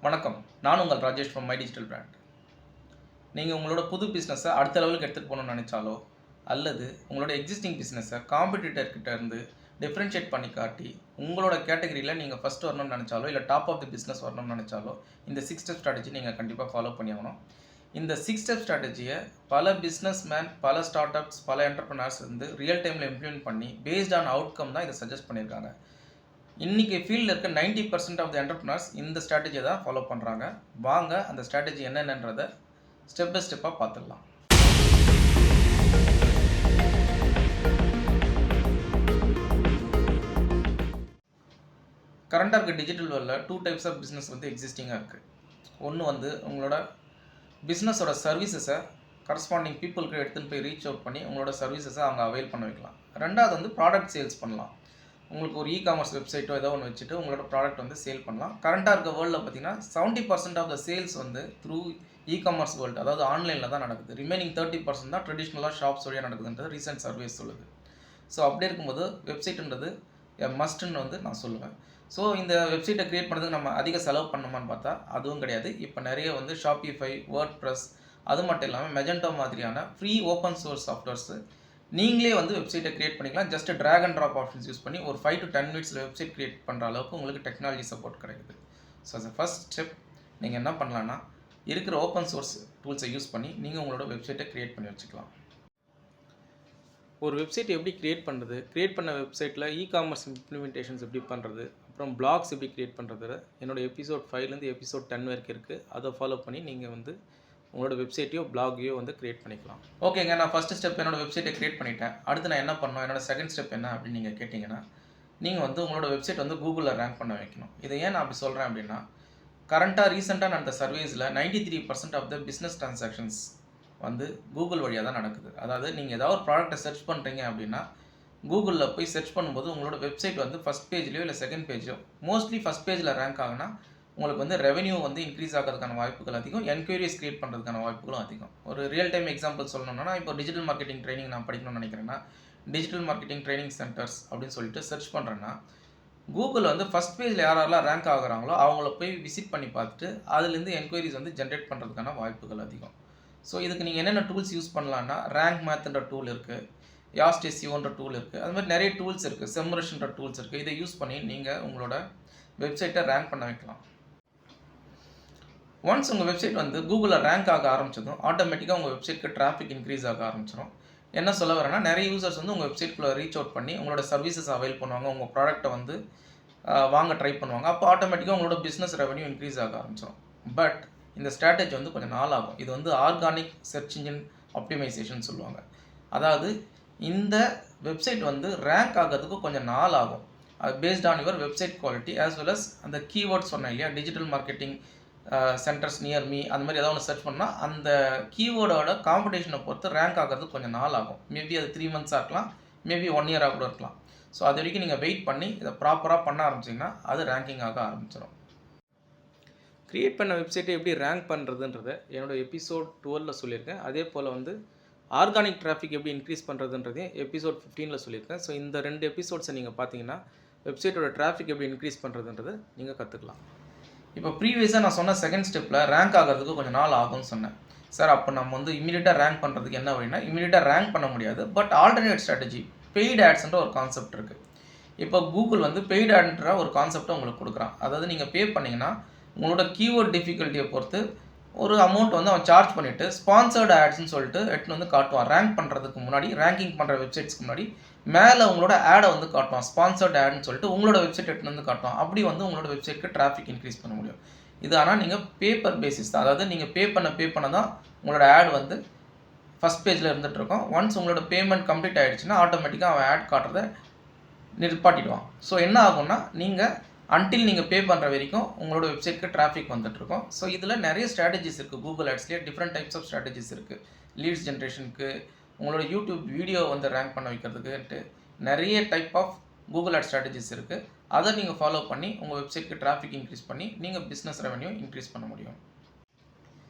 வணக்கம், நான் உங்கள் Rajesh from my digital brand. நீங்கள் உங்களோட புது பிஸ்னஸை அடுத்த லெவலுக்கு எடுத்துகிட்டு போகணும்னு நினச்சாலோ, அல்லது உங்களோட எக்ஸிஸ்டிங் பிஸ்னஸை காம்படிட்டர்கிட்ட இருந்து டிஃப்ரென்ஷியேட் பண்ணி காட்டி உங்களோட கேட்டகரியில் நீங்கள் ஃபஸ்ட் வரணும்னு நினச்சாலோ, இல்லை டாப் ஆஃப் தி பிஸ்னஸ் வரணும்னு நினச்சாலோ, இந்த 6 ஸ்டெப் ஸ்ட்ராட்டஜி நீங்கள் கண்டிப்பாக ஃபாலோ பண்ணி ஆகணும். இந்த 6 ஸ்டெப் ஸ்ட்ராட்டஜியை பல பிஸ்னஸ் மேன், பல ஸ்டார்ட் அப்ஸ், பல என்டர்பிரனர்ஸ் வந்து ரியல் டைமில் இம்ப்ளிமெண்ட் பண்ணி பேஸ்ட் ஆன் அவுட்கம் தான் இதை சஜஸ்ட் பண்ணியிருக்காங்க. இன்றைக்கி ஃபீல்டில் இருக்க 90% ஆஃப் த என்டர்பிரனர்ஸ் இந்த ஸ்ட்ராட்டஜியை தான் ஃபாலோ பண்ணுறாங்க. வாங்க அந்த ஸ்ட்ராட்டஜி என்னென்னன்றதை ஸ்டெப் பை ஸ்டெப்பாக பார்த்துடலாம். கரண்டாக இருக்க டிஜிட்டல் வேர்ல்டில் 2 டைப்ஸ் ஆஃப் பிஸ்னஸ் வந்து எக்ஸிஸ்டிங்காக இருக்குது. ஒன்று வந்து உங்களோட பிஸ்னஸோட சர்வீசஸை கரஸ்பாண்டிங் பீப்புளுக்கு எடுத்துகிட்டு போய் ரீச் அவுட் பண்ணி உங்களோட சர்வீசஸை அவங்க அவைல் பண்ண வைக்கலாம். ரெண்டாவது வந்து ப்ராடக்ட் சேல்ஸ் பண்ணலாம். உங்களுக்கு ஒரு இ-காமர்ஸ் வெப்சைட்டோ ஏதோ ஒன்று வச்சுட்டு உங்களோட ப்ராடக்ட் வந்து சேல் பண்ணலாம். கரண்ட்டாக இருக்க வேர்ல்டில் பார்த்தீங்கன்னா 70% ஆஃப் த சேல்ஸ் வந்து த்ரூ இ-காமர்ஸ் வேர்ல்டு, அதாவது ஆன்லைனில் தான் நடக்குது. ரிமைனிங் 30% தான் ட்ரெடிஷ்னலாக ஷாப்ஸ் வழியாக நடக்குதுன்றது ரீசெண்ட் சர்வேஸ் சொல்லுது. ஸோ அப்படி இருக்கும்போது வெப்சைட்டுன்றது மஸ்ட்டுன்னு வந்து நான் சொல்லுவேன். ஸோ இந்த வெப்சைட்டை க்ரியேட் பண்ணுறதுக்கு நம்ம அதிக செலவு பண்ணணுமான்னு பார்த்தா அதுவும் கிடையாது. இப்போ நிறைய வந்து ஷாப்பிஃபை, வேர்ட் ப்ரெஸ், அது மட்டும் இல்லாமல் மெஜெண்டோ மாதிரியான ஃப்ரீ ஓப்பன் சோர்ஸ் சாஃப்ட்வேர்ஸு நீங்களே வந்து வெப்சைட்டை க்ரியேட் பண்ணிக்கலாம். Just drag and drop options use பண்ணி ஒரு 5 to 10 மினிட்ஸில் வெப்சைட் க்ரியேட் பண்ணுற அளவுக்கு உங்களுக்கு டெக்னாலஜி சப்போர்ட் கிடைக்குது. So as a first step நீங்கள் என்ன பண்ணலான்னா, இருக்கிற ஓப்பன் சோர்ஸ் டூல்ஸை யூஸ் பண்ணி நீங்கள் உங்களோட வெப்சைட்டை க்ரியேட் பண்ணி வச்சுக்கலாம். ஒரு வெப்சைட் எப்படி க்ரியேட் பண்ணுறது, க்ரியேட் பண்ண வெப்சைட்டில் இ-காமர்ஸ் இம்ப்ளிமெண்டேஷன்ஸ் எப்படி பண்ணுறது, அப்புறம் பிளாக்ஸ் எப்படி க்ரியேட் பண்ணுறது, என்னோடய எபிசோட் 5லேருந்து எபிசோட் 10 வரைக்கும் இருக்குது. அதை ஃபாலோ பண்ணி நீங்கள் வந்து உங்களோட வெப்சைட்டையோ பிளாகையோ வந்து க்ரியேட் பண்ணிக்கலாம். ஓகேங்க, நான் ஃபஸ்ட்டு ஸ்டெப் என்னோட வெப்சைட்டை க்ரியேட் பண்ணிட்டேன். அடுத்து நான் என்ன பண்ணணும், என்னோட செகண்ட் ஸ்டெப் என்ன அப்படின்னு நீங்கள் கேட்டிங்கன்னா, நீங்கள் வந்து உங்களோட வெப்சைட் வந்து கூகுளில் ரேங்க் பண்ண வைக்கணும். இதை ஏன் நான் அப்படி சொல்கிறேன் அப்படின்னா, ரீசெண்டாக நடந்த சர்வீஸில் 93% ஆஃப் த பிஸ்னஸ் ட்ரான்சாக்ஷன்ஸ் வந்து கூகுள் வழியாக தான் நடக்குது. அதாவது நீங்கள் ஏதாவது ஒரு ப்ராடக்ட்டை சர்ச் பண்ணுறீங்க அப்படின்னா, கூகுளில் போய் சர்ச் பண்ணும்போது உங்களோட வெப்சைட் வந்து ஃபஸ்ட் பேஜ்லையோ இல்லை செகண்ட் பேஜோ, மோஸ்ட்லி ஃபஸ்ட் பேஜில் ரேங்க் ஆகுனா உங்களுக்கு வந்து ரெவென்யூ வந்து இன்க்ரீஸ் ஆகிறதுக்கான வாய்ப்புகள் அதிகம், என்கொயரிஸ் க்ரியேட் பண்ணுறதுக்கான வாய்ப்புகளும் அதிகம். ஒரு ரியல் டைம் எக்ஸாம்பிள் சொல்லணும்னா, இப்போ டிஜிட்டல் மார்க்கெட்டிங் ட்ரைனிங் நான் படிக்கணும்னு நினைக்கிறேன்னா, டிஜிட்டல் மார்க்கெட்டிங் ட்ரைனிங் சென்டர்ஸ் அப்படின்னு சொல்லிட்டு சர்ச் பண்ணுறேன்னா, கூகுள் வந்து ஃபஸ்ட் பேஜில் யாரெல்லாம் ரேங்க் ஆகுறாங்களோ அவங்கள போய் விசிட் பண்ணி பார்த்துட்டு அதுலேருந்து என்கொயரிஸ் வந்து ஜென்ரேட் பண்ணுறதுக்கான வாய்ப்புகள் அதிகம். ஸோ இதுக்கு நீங்கள் என்னென்ன டூல்ஸ் யூஸ் பண்ணலான்னா, ரேங்க் மேத்ன்ற டூல் இருக்குது, யாஸ்ட் எஸ்இஓன்ற டூல் இருக்குது, அது மாதிரி நிறைய டூல்ஸ் இருக்குது, செம்ரஷ்ன்ற டூல்ஸ் இருக்குது. இதை யூஸ் பண்ணி நீங்கள் உங்களோட வெப்சைட்டை ரேங்க் பண்ண வைக்கலாம். ஒன்ஸ் உங்கள் வெப்சைட் வந்து கூகுளில் ரேங்க் ஆக ஆரம்பிச்சதும் ஆட்டோமேட்டிக்காக உங்கள் வெப்சைட்க்கு டிராஃபிக் இன்க்ரீஸ் ஆக ஆரம்பிச்சிடும். என்ன சொல்ல வரேன்னா, நிறைய யூசர்ஸ் வந்து உங்கள் வெப்சைட்குள்ளே ரீச் அவுட் பண்ணி உங்களோட சர்வீசஸ் அவைல் பண்ணுவாங்க, உங்கள் ப்ராடக்ட்டை வந்து வாங்க ட்ரை பண்ணுவாங்க. அப்போ ஆட்டோமேட்டிக்காக உங்களோட பிஸ்னஸ் ரெவன்யூ இன்க்ரீஸ் ஆக ஆரம்பிச்சிடும். பட் இந்த ஸ்ட்ராட்டஜி வந்து கொஞ்சம் நாள் ஆகும். இது வந்து ஆர்கானிக் சர்ச் இன்ஜின் ஆப்டிமைசேஷன் சொல்லுவாங்க. அதாவது இந்த வெப்சைட் வந்து ரேங்க் ஆகிறதுக்கு கொஞ்சம் நாள் ஆகும். அது based on your website quality as well as அந்த கீவேர்ட்ஸ் சொன்னேன் இல்லையா, digital marketing centres near me, அந்த மாதிரி ஏதாவது ஒன்று சர்ச் பண்ணால் அந்த கீவேர்டோட காம்படிஷனை பொறுத்து ரேங்க் ஆகிறதுக்கு கொஞ்சம் நாள் ஆகும். மேபி அது 3 months இருக்கலாம், மேபி 1 year கூட இருக்கலாம். ஸோ அது வரைக்கும் நீங்கள் வெயிட் பண்ணி இதை ப்ராப்பராக பண்ண ஆரம்பிச்சிங்கன்னா அது ரேங்கிங் ஆக ஆரம்பிச்சிடும். க்ரியேட் பண்ண வெப்சைட்டை எப்படி ரேங்க் பண்ணுறதுன்றதை என்னோட எபிசோட் 12ல் சொல்லியிருக்கேன். அதே போல் வந்து ஆர்கானிக் டிராஃபிக் எப்படி இன்க்ரீஸ் பண்ணுறதுன்றதையும் எபிசோட் 15ல் சொல்லியிருக்கேன். ஸோ இந்த 2 எபிசோட்ஸை நீங்கள் பார்த்தீங்கன்னா வெப்சைட்டோட டிராஃபிக் எப்படி இன்க்ரீஸ் பண்ணுறதுன்றதை நீங்கள் கற்றுக்கலாம். இப்போ ப்ரீவியஸாக நான் சொன்ன செகண்ட் ஸ்டெப்பில் ரேங்க் ஆகிறதுக்கு கொஞ்சம் நாள் ஆகும்னு சொன்னேன். சார் அப்போ நம்ம வந்து இமீடியட்டாக ரேங்க் பண்ணுறதுக்கு என்ன வழினா, இமீடியட்டாக ரேங்க் பண்ண முடியாது. பட் ஆல்டர்னேட் ஸ்ட்ராட்டஜி, பெய்டு ஆட்ஸ்ன்ற ஒரு கான்செப்ட் இருக்குது. இப்போ கூகுள் வந்து பெய்டு ஆட்ன்ற ஒரு கான்செப்டை உங்களுக்கு கொடுக்குறான். அதாவது நீங்கள் பே பண்ணிங்கன்னா உங்களோட கீவேர்ட் டிஃபிகல்ட்டியை பொறுத்து ஒரு அமௌண்ட் வந்து அவன் சார்ஜ் பண்ணிவிட்டு ஸ்பான்சர்டு ஆட்ஸ்ன்னு சொல்லிட்டு எடுத்துன்னு வந்து காட்டுவான். ரேங்க் பண்ணுறதுக்கு முன்னாடி, ரேங்கிங் பண்ணுற வெப்சைட்ஸ்க்கு முன்னாடி மேலே உங்களோட ஆடை வந்து காட்டுவான். ஸ்பான்சர்ட் ஆட்னு சொல்லிட்டு உங்களோட வெப்சைட் எடுத்துன்னு வந்து காட்டுவான். அப்படி வந்து உங்களோட வெப்சைட்க்கு டிராஃபிக் இன்க்ரீஸ் பண்ண முடியும். இது ஆனால் நீங்கள் பேப்பர் பேசிஸ் தான். அதாவது நீங்கள் பே பண்ண தான் உங்களோட ஆட் வந்து ஃபஸ்ட் பேஜில் இருந்துகிட்ருக்கோம். ஒன்ஸ் உங்களோட பேமெண்ட் கம்ப்ளீட் ஆகிடுச்சுன்னா ஆட்டோமேட்டிக்காக அவன் ஆட் காட்டுறதை நிற்பாட்டிடுவான். ஸோ என்ன ஆகும்னா, நீங்கள் அன்டில் நீங்கள் பே பண்ணுற வரைக்கும் உங்களோட வெப்சைட்க்கு டிராஃபிக் வந்துட்டுருக்கோம். ஸோ இதில் நிறைய ஸ்ட்ராட்டஜிஸ் இருக்குது. கூகுள் ஆட்ஸ்லேயே டிஃப்ரெண்ட் டைப்ஸ் ஆஃப் ஸ்ட்ராட்டஜிஸ் இருக்குது. லீட்ஸ் ஜென்ரேஷனுக்கு, உங்களோட யூடியூப் வீடியோ வந்து ரேங்க் பண்ண வைக்கிறதுக்குன்ட்டு நிறைய type of Google ad strategies இருக்குது. அதை நீங்கள் ஃபாலோ பண்ணி உங்கள் வெப்சைட்க்கு டிராஃபிக் இன்க்ரீஸ் பண்ணி நீங்கள் பிஸ்னஸ் ரெவன்யூ இன்க்ரீஸ் பண்ண முடியும்.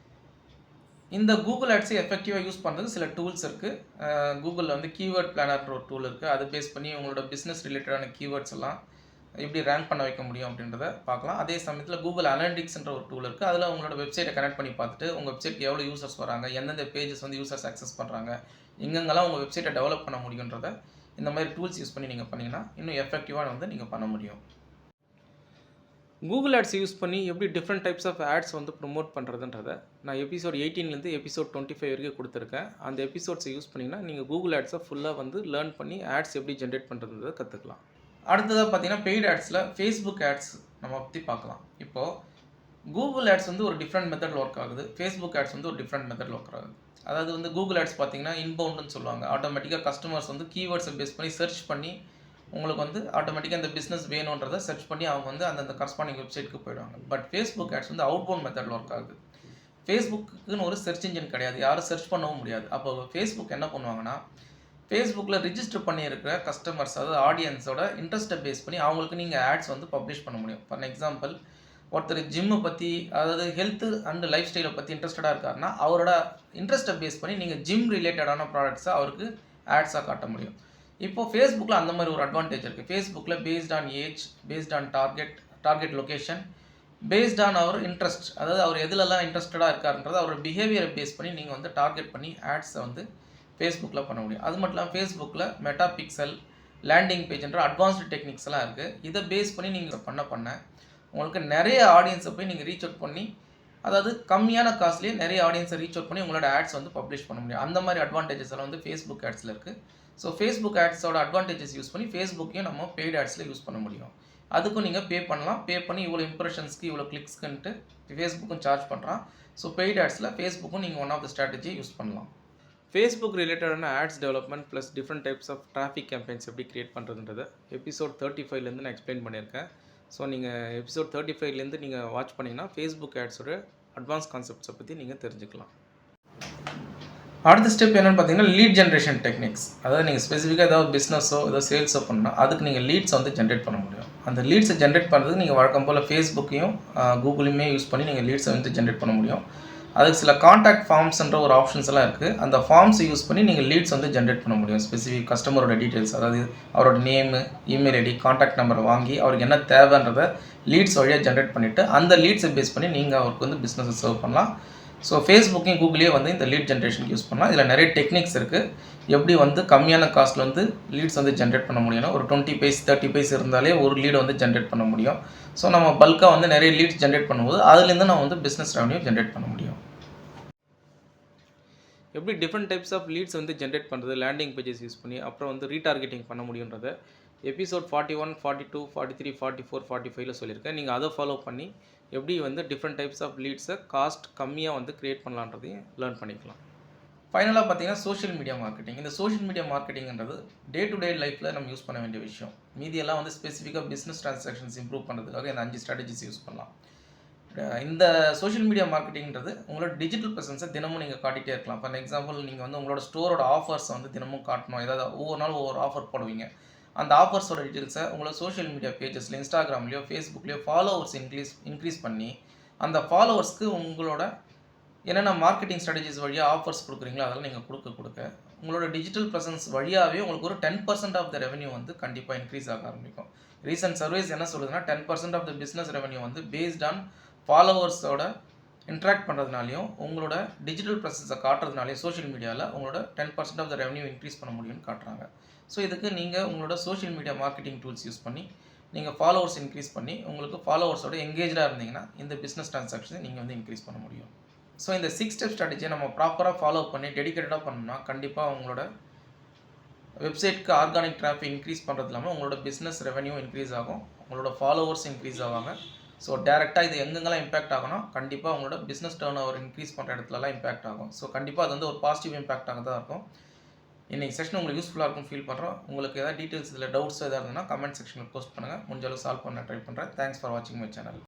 இந்த கூகுள் ஆட்ஸை எஃபெக்டிவாக யூஸ் பண்ணுறதுக்கு சில டூல்ஸ் இருக்குது. கூகுளில் வந்து கீவேர்ட் பிளானர்ன்ற ஒரு டூல் இருக்குது. அதை பேஸ் பண்ணி உங்களோட பிஸ்னஸ் ரிலேட்டடான கீவேர்ட்ஸ் எல்லாம் எப்படி ரேங்க் பண்ண வைக்க முடியும் அப்படின்றத பார்க்கலாம். அதே சமயத்தில் கூகுள் அனலிட்டிக்ஸ்ன்ற ஒரு டூல் இருக்குது. அதில் உங்களோட வெப்சைட்டை கனெக்ட் பண்ணி பார்த்துட்டு உங்கள் வெப்சைட்க்கு எவ்வளோ யூசர்ஸ் வராங்க, எந்தெந்த பேஜஸ் வந்து யூசர்ஸ் அக்சஸ் பண்ணுறாங்க, எங்கெங்கெல்லாம் உங்கள் வெப்சைட்டை டெவலப் பண்ண முடியுன்றத இந்த மாதிரி டூல்ஸ் யூஸ் பண்ணி நீங்கள் பண்ணிங்கன்னா இன்னும் எஃபெக்டிவாக வந்து நீங்கள் பண்ண முடியும். கூகுள் ஆட்ஸ் யூஸ் பண்ணி எப்படி டிஃப்ரெண்ட் டைப்ஸ் ஆஃப் ஆட்ஸ் வந்து ப்ரொமோட் பண்ணுறதுன்றதை நான் எபிசோட் 18லேருந்து எபிசோட் 25 வரைக்கும் கொடுத்துருக்கேன். அந்த எபிசோட்ஸை யூஸ் பண்ணிங்கன்னா நீங்கள் கூகுள் ஆட்ஸை ஃபுல்லாக வந்து லேர்ன் பண்ணி ஆட்ஸ் எப்படி ஜென்ரேட் பண்ணுறதுன்றதை கற்றுக்கலாம். அடுத்ததாக பார்த்தீங்கன்னா பெய்ட் ஆட்ஸில் ஃபேஸ்புக் ஆட்ஸ் நம்ம பற்றி பார்க்கலாம். இப்போது கூகுள் ஆட்ஸ் வந்து ஒரு டிஃப்ரெண்ட் மெத்தட் ஒர்க் ஆகுது, ஃபேஸ்புக் ஆட்ஸ் வந்து ஒரு டிஃப்ரெண்ட் மெத்தட் ஒர்க் ஆகுது. அதாவது வந்து கூகுள் ஆட்ஸ் பார்த்தீங்கன்னா இன்பவுண்டுன்னு சொல்லுவாங்க. ஆட்டோமேட்டிக்காக கஸ்டமர்ஸ் வந்து கீவேர்ட்ஸை பேஸ் பண்ணி சர்ச் பண்ணி உங்களுக்கு வந்து ஆட்டோமேட்டிக்காக இந்த பிஸ்னஸ் வேணுன்றதை சர்ச் பண்ணி அவங்க வந்து அந்தந்த கரஸ்பாண்டிங் வெப்சைட்டுக்கு போயிடுவாங்க. பட் ஃபேஸ்புக் ஆட்ஸ் வந்து அவுட்பவுண்ட் மெத்தடில் ஒர்க் ஆகுது. ஃபேஸ்புக்குன்னு ஒரு சர்ச் இன்ஜின் கிடையாது, யாரும் சர்ச் பண்ணவும் முடியாது. அப்போ ஃபேஸ்புக் என்ன பண்ணுவாங்கன்னா, ஃபேஸ்புக்கில் ரிஜிஸ்டர் பண்ணியிருக்கிற கஸ்டமர்ஸ், அதாவது ஆடியன்ஸோட இன்ட்ரெஸ்ட்டை பேஸ் பண்ணி அவங்களுக்கு நீங்கள் ஆட்ஸ் வந்து பப்ளிஷ் பண்ண முடியும். ஃபார் எக்ஸாம்பிள், ஒருத்தர் ஜிம்மை பற்றி, அதாவது ஹெல்த்து அண்ட் லைஃப் ஸ்டைலை பற்றி இன்ட்ரெஸ்டடாக இருக்காருன்னா அவரோட இன்ட்ரெஸ்ட்டை பேஸ் பண்ணி நீங்கள் ஜிம் ரிலேட்டடான ப்ராடக்ட்ஸை அவருக்கு ஆட்ஸாக காட்ட முடியும். இப்போது ஃபேஸ்புக்கில் அந்த மாதிரி ஒரு அட்வான்டேஜ் இருக்குது. ஃபேஸ்புக்கில் based on age, based on target location, based on அவர் இன்ட்ரெஸ்ட், அதாவது அவர் எதுலலாம் இன்ட்ரெஸ்டடாக இருக்காருன்றது அவரோட பிஹேவியரை பேஸ் பண்ணி நீங்கள் வந்து டார்கெட் பண்ணி ஆட்ஸை வந்து ஃபேஸ்புக்கில் பண்ண முடியும். அது மட்டும் இல்லாமல் ஃபேஸ்புக்கில் மெட்டா பிக்சல், லேண்டிங் பேஜ்ன்ற அட்வான்ஸ்டு டெக்னிக்ஸ் எல்லாம் இருக்குது. இதை பேஸ் பண்ணி நீங்கள் பண்ண உங்களுக்கு நிறைய ஆடியன்ஸை போய் நீங்கள் ரீச் அவுட் பண்ணி, அதாவது கம்மியான காஸ்ட்லேயே நிறைய ஆடியன்ஸை ரீச் அவுட் பண்ணி உங்களோட ஆட்ஸ் வந்து பப்ளிஷ் பண்ண முடியும். அந்த மாதிரி அட்வான்டேஜஸ் எல்லாம் வந்து ஃபேஸ்புக் ஆட்ஸில் இருக்குது. ஸோ ஃபேஸ்புக் ஆட்ஸோட அட்வான்டேஜஸ் யூஸ் பண்ணி ஃபேஸ்புக்கையும் நம்ம பெய்ட் ஆட்ஸில் யூஸ் பண்ண முடியும். அதுக்கும் நீங்கள் பே பண்ணலாம். பே பண்ணி இவ்வளோ இம்ப்ரெஷன்ஸ்க்கு இவ்வளோ கிளிக்ஸ்க்குன்ட்டு ஃபேஸ்புக்கும் சார்ஜ் பண்ணுறான். ஸோ பெய்ட் ஆட்ஸில் ஃபேஸ்புக்கும் நீங்கள் one of the strategy use பண்ணலாம். ஃபேஸ்புக் ரிலேட்டடான ads development plus different types of traffic campaigns எப்படி கிரியேட் பண்ணுறதுன்றதை எபிசோட் 35லேருந்து நான் எக்ஸ்பிளைன் பண்ணியிருக்கேன். ஸோ நீங்கள் எபிசோட் 35லேருந்து நீங்கள் வாட்ச் பண்ணிங்கன்னா ஃபேஸ்புக் ஆட்ஸோட அட்வான்ஸ் கான்செப்ட்ஸை பற்றி நீங்கள் தெரிஞ்சுக்கலாம். அடுத்த ஸ்டெப் என்னென்னு பார்த்தீங்கன்னா லீட் ஜென்ரேஷன் டெக்னிக்ஸ். அதாவது நீங்கள் ஸ்பெசிஃபிக்காக ஏதாவது பிஸ்னஸோ ஏதோ சேல்ஸோ பண்ணால் அதுக்கு நீங்கள் லீட்ஸை வந்து ஜென்ரேட் பண்ண முடியும். அந்த லீட்ஸை ஜென்ரேட் பண்ணுறதுக்கு நீங்கள் வழக்கம் போல் ஃபேஸ்புக்கையும் கூகுளையுமே யூஸ் பண்ணி நீங்கள் லீட்ஸை வந்து ஜென்ரேட் பண்ண முடியும். அதுக்கு சில காண்டாக்ட் ஃபார்ம்ஸ்ன்ற ஒரு ஆப்ஷன்ஸ் எல்லாம் இருக்குது. அந்த ஃபார்ம்ஸை யூஸ் பண்ணி நீங்கள் லீட்ஸ் வந்து ஜென்ரேட் பண்ண முடியும். ஸ்பெசிஃபிக் கஸ்டமரோட டீட்டெயில்ஸ், அதாவது அவரோட நேமு, இமெயில் ஐடி, காண்டாக்ட் நம்பரை வாங்கி அவருக்கு என்ன தேவைன்றதை லீட்ஸ் வழியாக ஜென்ரேட் பண்ணிவிட்டு அந்த லீட்ஸை பேஸ் பண்ணி நீங்கள் அவருக்கு வந்து பிஸ்னஸை சர்வ் பண்ணலாம். ஸோ ஃபேஸ்புக்கையும் கூகுளே வந்து இந்த லீட் ஜென்ரேஷனுக்கு யூஸ் பண்ணலாம். இதில் நிறைய டெக்னிக்ஸ் இருக்குது. எப்படி வந்து கம்மியான காஸ்ட்டில் வந்து லீட்ஸ் வந்து ஜென்ரேட் பண்ண முடியும்னா, ஒரு 20 பைஸ் 30 பைஸ் இருந்தாலே ஒரு லீடை வந்து ஜென்ரேட் பண்ண முடியும். ஸோ நம்ம பல்காக வந்து நிறைய லீட்ஸ் ஜென்ரேட் பண்ணும்போது அதுலேருந்து நம்ம வந்து பிஸ்னஸ் ரெவன்யூ ஜென்ரேட் பண்ண முடியும். எப்படி டிஃப்ரெண்ட் டைப்ஸ் ஆஃப் லீட்ஸ் வந்து ஜென்ரேட் பண்ணுறது, லேண்டிங் பேஜஸ் யூஸ் பண்ணி அப்புறம் வந்து ரீடார்கெட்டிங் பண்ண முடியுன்றதை எபிசோட் 41, 42, 43, 44, 45ல் சொல்லியிருக்கேன். நீங்கள் அதை ஃபாலோ பண்ணி எப்படி வந்து டிஃப்ரெண்ட் டைப்ஸ் ஆஃப் லீட்ஸை காஸ்ட் கம்மியாக வந்து க்ரியேட் பண்ணலான்றதையும் லேர்ன் பண்ணிக்கலாம். ஃபைனலாக பார்த்தீங்கன்னா சோஷியல் மீடியா மார்க்கெட்டிங். இந்த சோஷியல் மீடியா மார்க்கெட்டிங்கிறது டே டு டே லைஃப்பில் நம்ம யூஸ் பண்ண வேண்டிய விஷயம். மீதியெல்லாம் வந்து ஸ்பெசிஃபிக்காக பிஸ்னஸ் ட்ரான்சாக்ஷன்ஸ் இம்ப்ரூவ் பண்ணுறதுக்காக இந்த 5 ஸ்ட்ராட்டஜிஸ் யூஸ் பண்ணலாம். இந்த சோஷியல் மீடியா மார்க்கெட்டிங்கிறது உங்களோட டிஜிட்டல் ப்ரெசன்ஸை தினமும் நீங்கள் காட்டிகிட்டே இருக்கலாம். ஃபார் எக்ஸாம்பிள், நீங்கள் வந்து உங்களோட ஸ்டோரோட ஆஃபர்ஸை வந்து தினமும் காட்டணும். ஏதாவது ஒவ்வொரு நாள் ஒவ்வொரு ஆஃபர் போடுவீங்க. அந்த ஆஃபர்ஸோட டீட்டெயில்ஸை உங்களோட சோஷியல் மீடியா பேஜஸில், இன்ஸ்டாகிராம்லேயோ ஃபேஸ்புக்லேயோ ஃபாலோவர்ஸ் இன்க்ரீஸ் பண்ணி அந்த ஃபாலோவர்ஸ்க்கு உங்களோட என்னென்ன மார்க்கெட்டிங் ஸ்ட்ராட்டஜிஸ் வழியாக ஆஃபர்ஸ் கொடுக்குறீங்களோ அதெல்லாம் நீங்கள் கொடுக்க உங்களோட டிஜிட்டல் ப்ரெசன்ஸ் வழியாகவே உங்களுக்கு ஒரு 10% ஆஃப் த ரெவன்யூ வந்து கண்டிப்பாக இன்க்ரீஸ் ஆக ஆரம்பிக்கும். ரீசன்ட் சர்வேஸ் என்ன சொல்லுதுன்னா 10% ஆஃப் த பிஸ்னஸ் ரெவன்யூ வந்து பேஸ்ட் ஆன் ஃபாலோவர்ஸோட இன்ட்ராக்ட் பண்ணுறதுனாலையும் உங்களோட டிஜிட்டல் ப்ரெசன்ஸை காட்டுறதுனாலையும் சோஷியல் மீடியாவில் உங்களோட 10% ஆஃப் த ரெவன்யூ இன்க்ரீஸ் பண்ண முடியும்னு காட்டுறாங்க. ஸோ இதுக்கு நீங்கள் உங்களோட social media marketing tools use பண்ணி நீங்கள் ஃபாலோவர்ஸ் இன்க்ரீஸ் பண்ணி உங்களுக்கு ஃபாலோவர்ஸோட எங்கேஜாக இருந்தீங்கன்னா இந்த பிஸ்னஸ் ட்ரான்சாக்ஷனை நீங்கள் வந்து இன்க்ரீஸ் பண்ண முடியும். ஸோ இந்த 6 ஸ்டெப் ஸ்ட்ராட்டஜியை நம்ம ப்ராப்பராக ஃபாலோ பண்ணி டெடிக்கேட்டடாக பண்ணோம்னா கண்டிப்பாக உங்களோட வெப்சைட்க்கு ஆர்கானிக் டிராஃபிக் இன்க்ரீஸ் பண்ணுறது இல்லாமல் உங்களோட பிஸ்னஸ் ரெவன்யூ இன்க்ரீஸ் ஆகும், உங்களோட ஃபாலோவர்ஸ் இன்க்ரீஸ் ஆவாங்க. ஸோ டேரெக்டாக இது எங்கெங்கெல்லாம் இம்பாக்ட் ஆகும்னா கண்டிப்பாக உங்களோட பிஸ்னஸ் டர்ன் ஓவர் இன்க்ரீஸ் பண்ணுற இடத்துலலாம் இம்பாக்ட் ஆகும். ஸோ கண்டிப்பாக அது வந்து ஒரு பாசிட்டிவ் இம்பாக்டாக தான் இருக்கும். இன்றைக்கி செஷன் உங்களுக்கு யூஸ்ஃபுல்லாக இருக்கும் ஃபீல் பண்ணுறோம். உங்களுக்கு ஏதாவது டீட்டெயில்ஸ் இதில் டவுட்ஸ் எதாவது இருந்ததுன்னா கமெண்ட் செக்ஷனில் போஸ்ட் பண்ணுங்கள். முடிஞ்ச அளவுக்கு சால்வ் பண்ண ட்ரை பண்ணுறேன். தேங்க்ஸ் ஃபார் வாட்சிங் மை சேனல்.